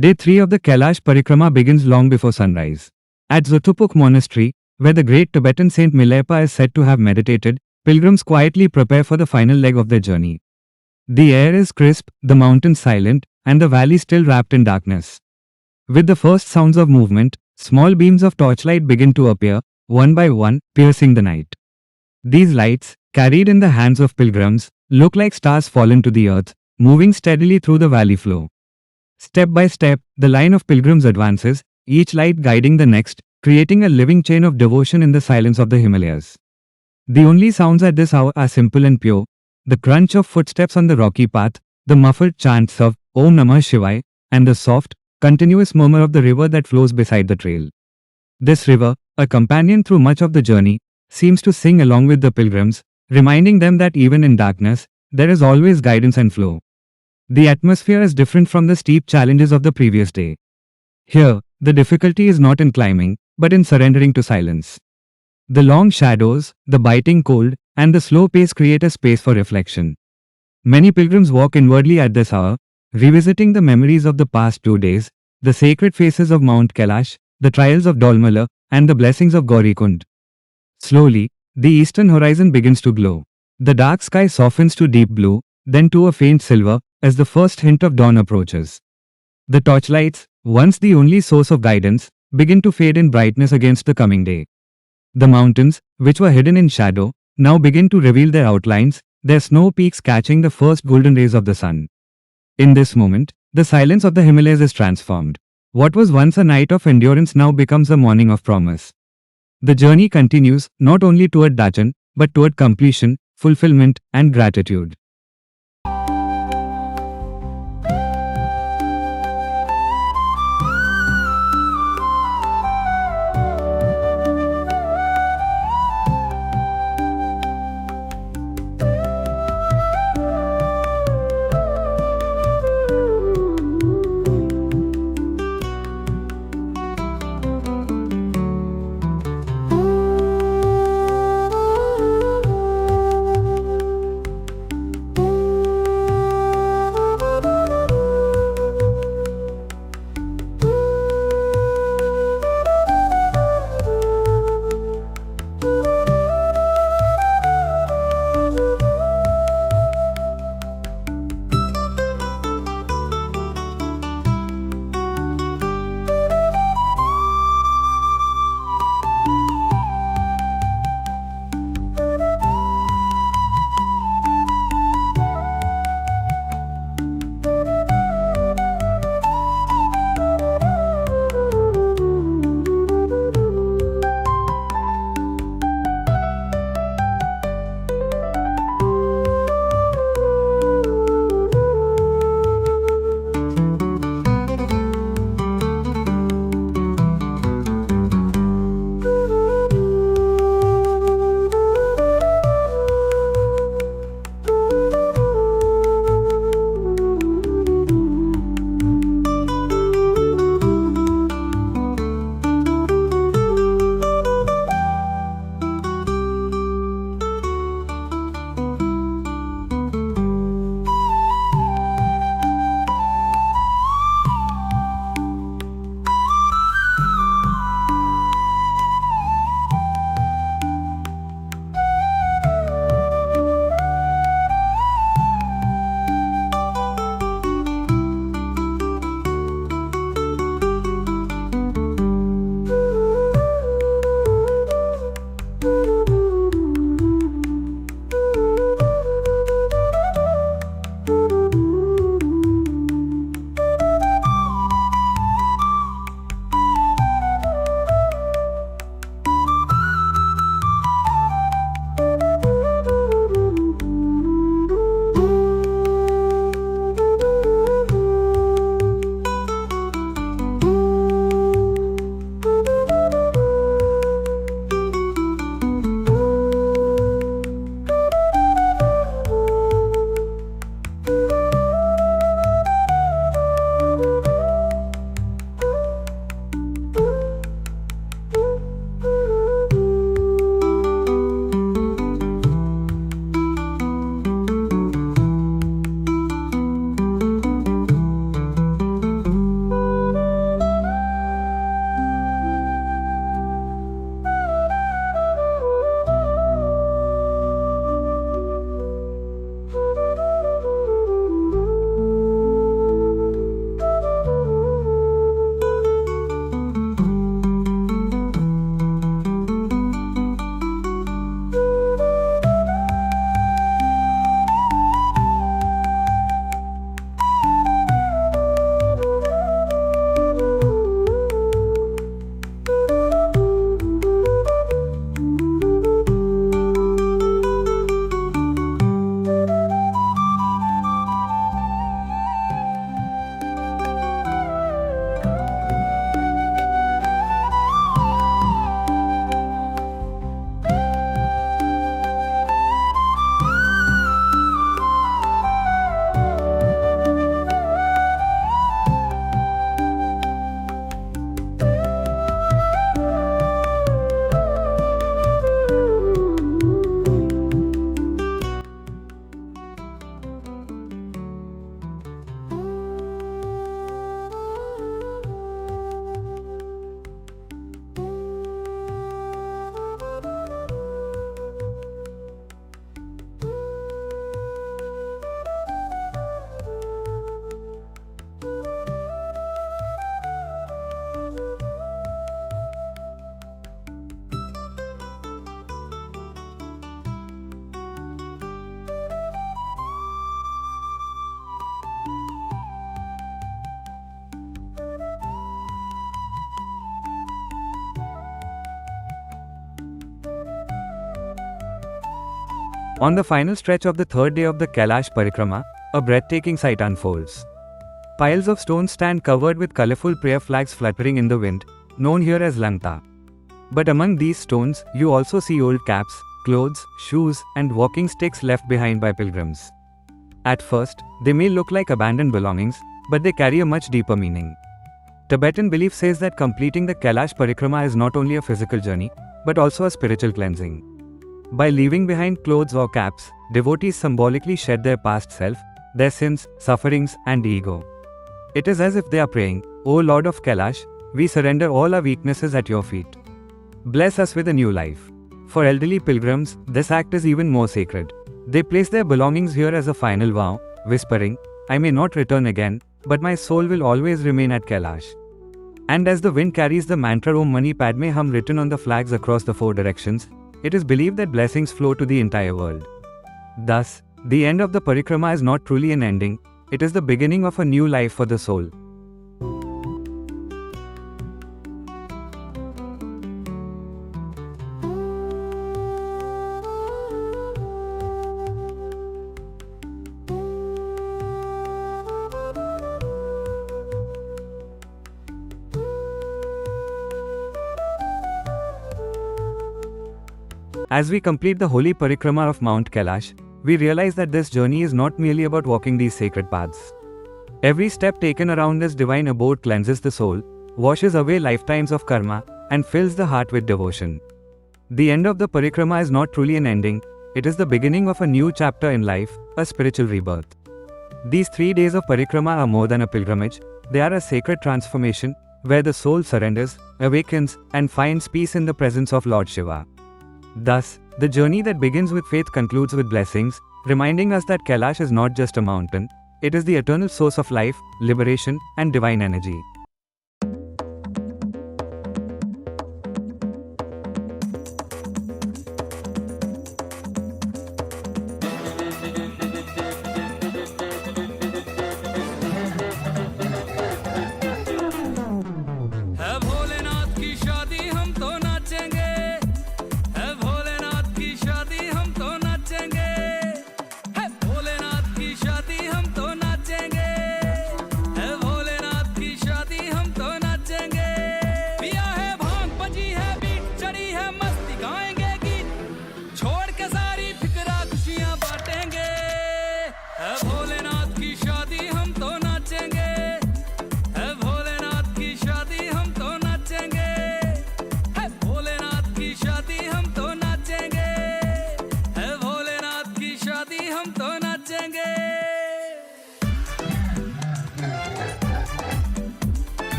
Day 3 of the Kailash Parikrama begins long before sunrise. At Zutupuk Monastery, where the great Tibetan saint Milarepa is said to have meditated, pilgrims quietly prepare for the final leg of their journey. The air is crisp, the mountains silent, and the valley still wrapped in darkness. With the first sounds of movement, small beams of torchlight begin to appear, one by one, piercing the night. These lights, carried in the hands of pilgrims, look like stars fallen to the earth, moving steadily through the valley floor. Step by step, the line of pilgrims advances, each light guiding the next, creating a living chain of devotion in the silence of the Himalayas. The only sounds at this hour are simple and pure: the crunch of footsteps on the rocky path, the muffled chants of Om Namah Shivay, and the soft, continuous murmur of the river that flows beside the trail. This river, a companion through much of the journey, seems to sing along with the pilgrims, reminding them that even in darkness, there is always guidance and flow. The atmosphere is different from the steep challenges of the previous day. Here, the difficulty is not in climbing, but in surrendering to silence. The long shadows, the biting cold, and the slow pace create a space for reflection. Many pilgrims walk inwardly at this hour, revisiting the memories of the past 2 days, the sacred faces of Mount Kailash, the trials of Dolmala, and the blessings of Gaurikund. Slowly, the eastern horizon begins to glow. The dark sky softens to deep blue, then to a faint silver, as the first hint of dawn approaches. The torchlights, once the only source of guidance, begin to fade in brightness against the coming day. The mountains, which were hidden in shadow, now begin to reveal their outlines, their snow peaks catching the first golden rays of the sun. In this moment, the silence of the Himalayas is transformed. What was once a night of endurance now becomes a morning of promise. The journey continues, not only toward Darshan, but toward completion, fulfillment, and gratitude. On the final stretch of the third day of the Kailash Parikrama, a breathtaking sight unfolds. Piles of stones stand covered with colorful prayer flags fluttering in the wind, known here as Lanta. But among these stones, you also see old caps, clothes, shoes, and walking sticks left behind by pilgrims. At first, they may look like abandoned belongings, but they carry a much deeper meaning. Tibetan belief says that completing the Kailash Parikrama is not only a physical journey, but also a spiritual cleansing. By leaving behind clothes or caps, devotees symbolically shed their past self, their sins, sufferings, and ego. It is as if they are praying, "O Lord of Kailash, we surrender all our weaknesses at your feet. Bless us with a new life." For elderly pilgrims, this act is even more sacred. They place their belongings here as a final vow, whispering, "I may not return again, but my soul will always remain at Kailash." And as the wind carries the mantra Om Mani Padme Hum written on the flags across the four directions, it is believed that blessings flow to the entire world. Thus, the end of the parikrama is not truly an ending, it is the beginning of a new life for the soul. As we complete the holy parikrama of Mount Kailash, we realize that this journey is not merely about walking these sacred paths. Every step taken around this divine abode cleanses the soul, washes away lifetimes of karma, and fills the heart with devotion. The end of the parikrama is not truly an ending, it is the beginning of a new chapter in life, a spiritual rebirth. These 3 days of parikrama are more than a pilgrimage, they are a sacred transformation, where the soul surrenders, awakens, and finds peace in the presence of Lord Shiva. Thus, the journey that begins with faith concludes with blessings, reminding us that Kailash is not just a mountain, it is the eternal source of life, liberation, and divine energy.